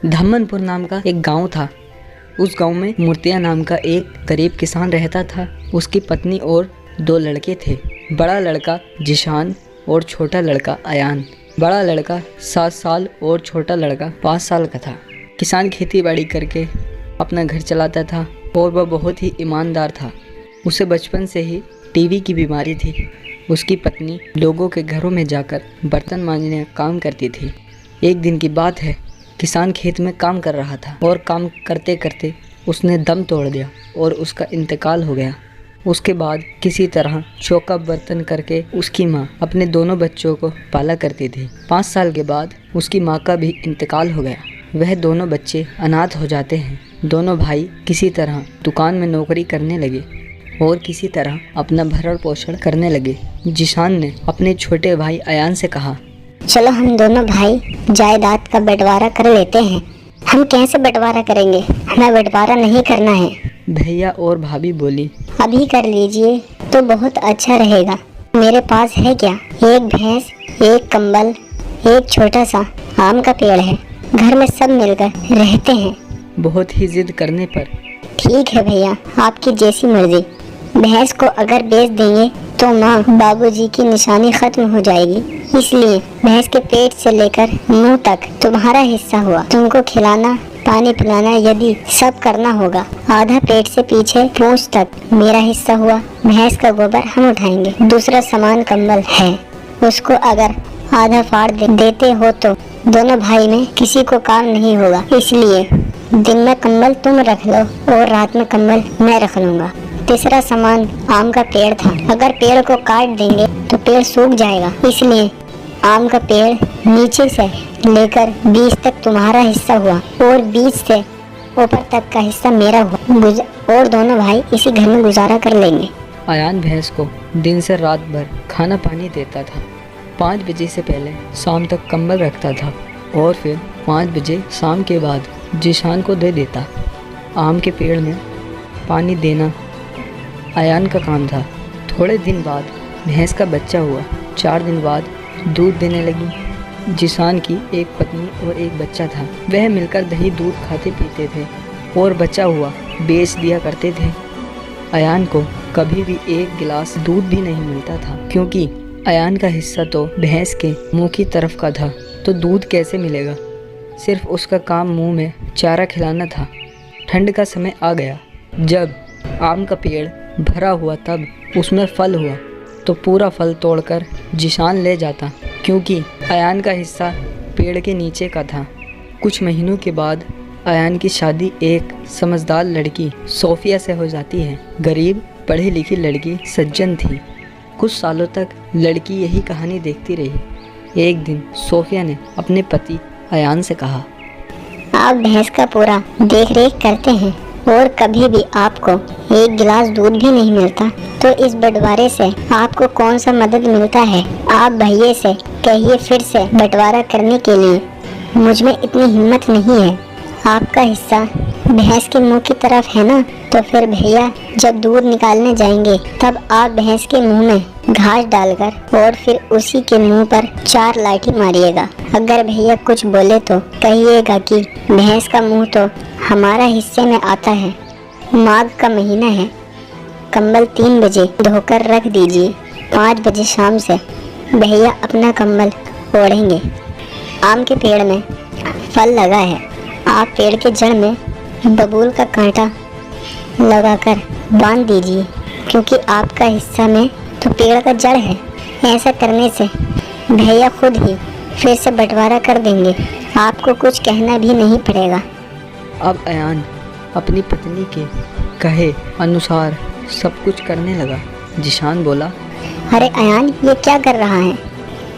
धम्मनपुर नाम का एक गांव था। उस गांव में मूर्तिया नाम का एक गरीब किसान रहता था। उसकी पत्नी और 2 लड़के थे। बड़ा लड़का जिशान और छोटा लड़का अयान। बड़ा लड़का 7 साल और छोटा लड़का 5 साल का था। किसान खेती बाड़ी करके अपना घर चलाता था और वह बहुत ही ईमानदार था। उसे बचपन से ही टीबी की बीमारी थी। उसकी पत्नी लोगों के घरों में जाकर बर्तन मांजने का काम करती थी। एक दिन की बात है, किसान खेत में काम कर रहा था और काम करते करते उसने दम तोड़ दिया और उसका इंतकाल हो गया। उसके बाद किसी तरह चौका बर्तन करके उसकी माँ अपने दोनों बच्चों को पाला करती थी। 5 साल के बाद उसकी माँ का भी इंतकाल हो गया। वह दोनों बच्चे अनाथ हो जाते हैं। दोनों भाई किसी तरह दुकान में नौकरी करने लगे और किसी तरह अपना भरण पोषण करने लगे। जिशान ने अपने छोटे भाई अयान से कहा, चलो हम दोनों भाई जायदाद का बंटवारा कर लेते हैं। हम कैसे बंटवारा करेंगे? हमें बंटवारा नहीं करना है। भैया और भाभी बोली, अभी कर लीजिए तो बहुत अच्छा रहेगा। मेरे पास है क्या, एक भैंस, एक कंबल, एक छोटा सा आम का पेड़ है। घर में सब मिलकर रहते हैं। बहुत ही जिद करने पर ठीक है भैया, आपकी जैसी मर्जी। भैंस को अगर बेच देंगे तो माँ बाबूजी की निशानी खत्म हो जाएगी। इसलिए भैंस के पेट से लेकर मुंह तक तुम्हारा हिस्सा हुआ। तुमको खिलाना, पानी पिलाना यदि सब करना होगा। आधा पेट से पीछे पूंछ तक मेरा हिस्सा हुआ। भैंस का गोबर हम उठाएंगे। दूसरा सामान कंबल है, उसको अगर आधा फाड़ देते हो तो दोनों भाई में किसी को काम नहीं होगा। इसलिए दिन में कंबल तुम रख लो और रात में कंबल मैं रख लूंगा। तीसरा सामान आम का पेड़ था। अगर पेड़ को काट देंगे तो पेड़ सूख जाएगा। इसलिए आम का पेड़ नीचे से लेकर बीच तक तुम्हारा हिस्सा हुआ और बीच से ऊपर तक का हिस्सा मेरा हुआ। और दोनों भाई इसी घर में गुजारा कर लेंगे। अयान भैंस को दिन से रात भर खाना पानी देता था। 5 बजे से पहले शाम तक कंबल रखता था और फिर 5 बजे शाम के बाद जिशान को दे देता। आम के पेड़ में पानी देना अयान का काम था। थोड़े दिन बाद भैंस का बच्चा हुआ। 4 दिन बाद दूध देने लगी। जिशान की एक पत्नी और एक बच्चा था। वह मिलकर दही दूध खाते पीते थे और बचा हुआ बेच दिया करते थे। अयान को कभी भी एक गिलास दूध भी नहीं मिलता था, क्योंकि अयान का हिस्सा तो भैंस के मुंह की तरफ का था, तो दूध कैसे मिलेगा। सिर्फ उसका काम मुंह में चारा खिलाना था। ठंड का समय आ गया। जब आम का पेड़ भरा हुआ तब उसमें फल हुआ तो पूरा फल तोड़कर जिशान ले जाता, क्योंकि अयान का हिस्सा पेड़ के नीचे का था। कुछ महीनों के बाद अयान की शादी एक समझदार लड़की सोफिया से हो जाती है। गरीब पढ़ी लिखी लड़की सज्जन थी। कुछ सालों तक लड़की यही कहानी देखती रही। एक दिन सोफिया ने अपने पति अयान से कहा, आप भैंस का पूरा देख रेख करते हैं और कभी भी आपको एक गिलास दूध भी नहीं मिलता, तो इस बंटवारे से आपको कौन सा मदद मिलता है? आप भैया से कहिए फिर से बंटवारा करने के लिए। मुझ में इतनी हिम्मत नहीं है। आपका हिस्सा भैंस के मुंह की तरफ है ना, तो फिर भैया जब दूध निकालने जाएंगे तब आप भैंस के मुंह में घास डालकर और फिर उसी के मुंह पर 4 लाठी मारिएगा। अगर भैया कुछ बोले तो कहिएगा कि भैंस का मुंह तो हमारा हिस्से में आता है। माघ का महीना है। कंबल 3 बजे धोकर रख दीजिए। 5 बजे शाम से भैया अपना कंबल ओढ़ेंगे। आम के पेड़ में फल लगा है। आप पेड़ के जड़ में बबूल का कांटा लगाकर बांध दीजिए, क्योंकि आपका हिस्सा में तो पेड़ का जड़ है। ऐसा करने से भैया खुद ही फिर से बंटवारा कर देंगे। आपको कुछ कहना भी नहीं पड़ेगा। अब अयान अपनी पत्नी के कहे अनुसार सब कुछ करने लगा। जिशान बोला, अरे अयान, ये क्या कर रहा है?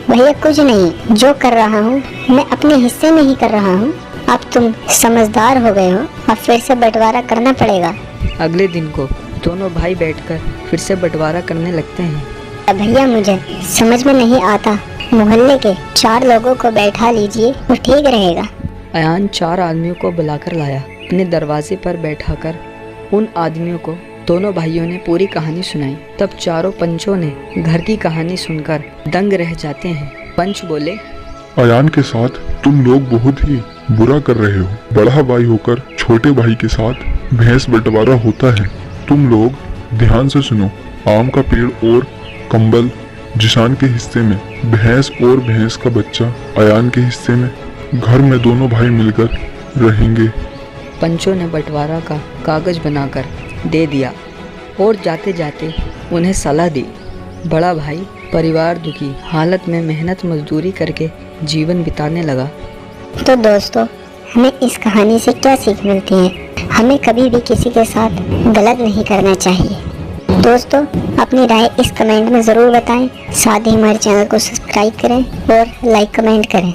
भैया कुछ नहीं, जो कर रहा हूँ मैं अपने हिस्से में ही कर रहा हूँ। अब तुम समझदार हो गए हो, अब फिर से बंटवारा करना पड़ेगा। अगले दिन को दोनों भाई बैठकर फिर से बंटवारा करने लगते हैं। भैया मुझे समझ में नहीं आता, मोहल्ले के 4 लोगों को बैठा लीजिए तो ठीक रहेगा। अयान 4 आदमियों को बुलाकर लाया। अपने दरवाजे पर बैठाकर उन आदमियों को दोनों भाइयों ने पूरी कहानी सुनाई। तब चारों पंचों ने घर की कहानी सुनकर दंग रह जाते हैं। पंच बोले, अयान के साथ तुम लोग बहुत ही बुरा कर रहे हो। बड़ा भाई होकर छोटे भाई के साथ भैंस बंटवारा होता है। तुम लोग ध्यान से सुनो, आम का पेड़ और कंबल जिशान के हिस्से में, भैंस और भैंस का बच्चा अयान के हिस्से में। घर में दोनों भाई मिलकर रहेंगे। पंचो ने बंटवारा का कागज बनाकर दे दिया और जाते जाते उन्हें सलाह दी। बड़ा भाई परिवार दुखी हालत में मेहनत मजदूरी करके जीवन बिताने लगा। तो दोस्तों, हमें इस कहानी से क्या सीख मिलती है? हमें कभी भी किसी के साथ गलत नहीं करना चाहिए। दोस्तों, अपनी राय इस कमेंट में ज़रूर बताएं। साथ ही हमारे चैनल को सब्सक्राइब करें और लाइक कमेंट करें।